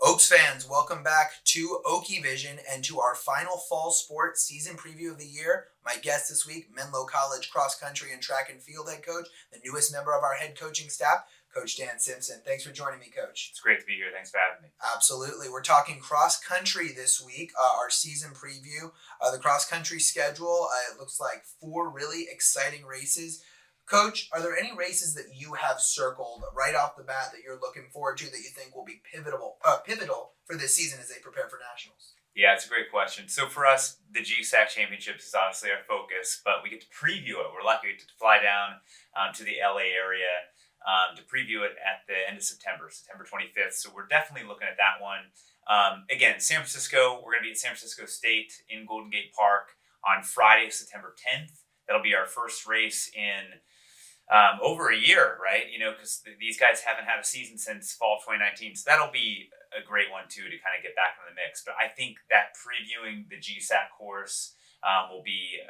Oaks fans, welcome back to Okie Vision and to our final fall sports season preview of the year. My guest this week, Menlo College cross country and track and field head coach, the newest member of our head coaching staff, Coach Dan Simpson. Thanks for joining me, Coach. It's great to be here. Thanks for having me. Absolutely. We're talking cross country this week, our season preview. The cross country schedule, it looks like 4 really exciting races. Coach, are there any races that you have circled right off the bat that you're looking forward to that you think will be pivotal for this season as they prepare for nationals? Yeah, it's a great question. So for us, the GSAC Championships is obviously our focus, but we get to preview it. We're lucky to fly down to the LA area to preview it at the end of September 25th. So we're definitely looking at that one. Again, San Francisco, we're going to be at San Francisco State in Golden Gate Park on Friday, September 10th. That'll be our first race in over a year, right? Because these guys haven't had a season since fall 2019. So that'll be a great one, too, to kind of get back in the mix. But I think that previewing the GSAC course will be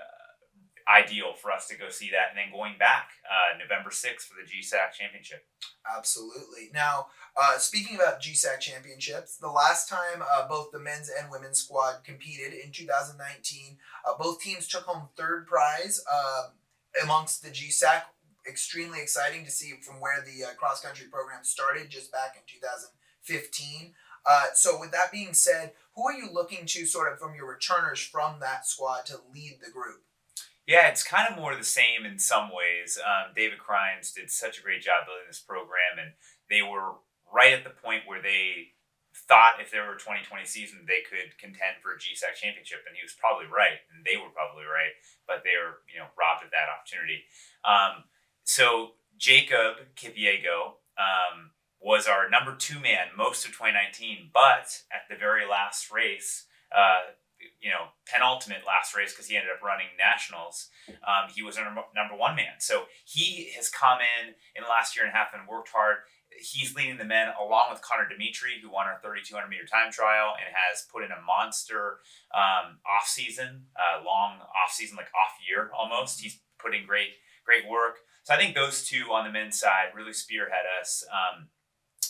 ideal for us to go see that. And then going back November 6th for the GSAC Championship. Absolutely. Now, speaking about GSAC championships, the last time both the men's and women's squad competed in 2019, both teams took home third prize amongst the GSAC. Extremely exciting to see from where the cross-country program started just back in 2015. So with that being said, who are you looking to sort of from your returners from that squad to lead the group? Yeah, it's kind of more the same in some ways. David Crines did such a great job building this program, and they were right at the point where they thought if there were a 2020 season, they could contend for a GSAC championship, and he was probably right, and they were probably right, but they were, robbed of that opportunity. So Jacob Kipiego was our number 2 man most of 2019, but at the very last race, penultimate last race, because he ended up running nationals, he was our number 1 man. So he has come in the last year and a half and worked hard. He's leading the men along with Connor Dimitri, who won our 3,200 meter time trial and has put in a monster off season, long off season, like off year almost. He's put in great work. So I think those two on the men's side really spearhead us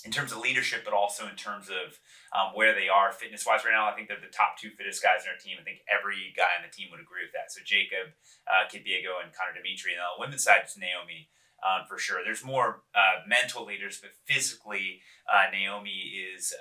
in terms of leadership, but also in terms of where they are fitness-wise right now. I think they're the top 2 fittest guys in our team. I think every guy on the team would agree with that. So Jacob Kipiego and Connor Dimitri. And on the women's side, it's Naomi for sure. There's more mental leaders, but physically, Naomi is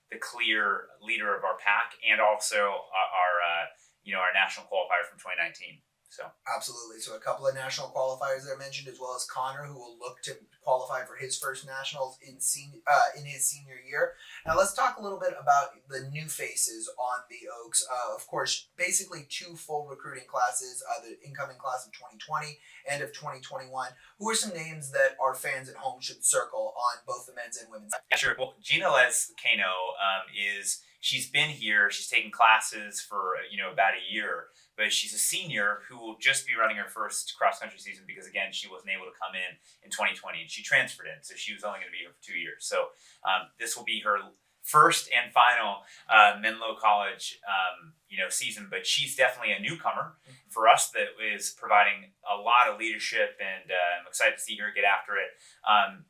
the clear leader of our pack and also our national qualifier from 2019. So Absolutely. So a couple of national qualifiers that I mentioned, as well as Connor, who will look to qualify for his first nationals in his senior year. Now let's talk a little bit about the new faces on the Oaks. Of course, basically 2 full recruiting classes, the incoming class of 2020 and of 2021. Who are some names that our fans at home should circle on both the men's and women's? Yeah, sure. Well, Gina Les Kano she's been here. She's taken classes for about a year, but she's a senior who will just be running her first cross country season because again she wasn't able to come in 2020 and she transferred in, so she was only going to be here for 2 years. So this will be her first and final Menlo College season, but she's definitely a newcomer for us that is providing a lot of leadership, and I'm excited to see her get after it.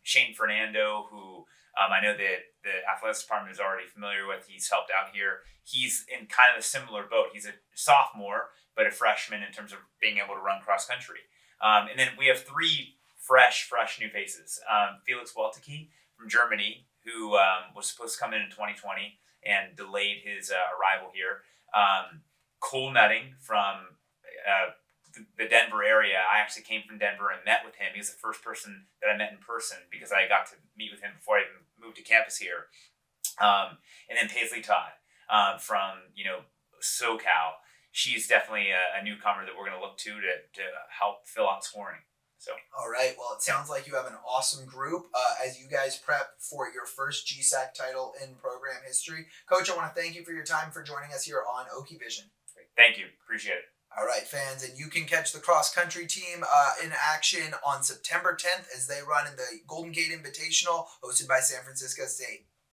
Shane Fernando, who I know that the athletics department is already familiar with. He's helped out here. He's in kind of a similar boat. He's a sophomore, but a freshman in terms of being able to run cross country. And then we have 3 fresh new faces. Felix Walteke from Germany, who was supposed to come in 2020 and delayed his arrival here. Cole Nutting from the Denver area. I actually came from Denver and met with him. He was the first person that I met in person because I got to meet with him before I even moved to campus here. And then Paisley Todd from SoCal. She's definitely a newcomer that we're going to look to help fill out scoring. So all right. Well, it sounds like you have an awesome group as you guys prep for your first GSAC title in program history. Coach, I want to thank you for your time for joining us here on Okie Vision. Thank you. Appreciate it. All right, fans, and you can catch the cross-country team in action on September 10th as they run in the Golden Gate Invitational hosted by San Francisco State.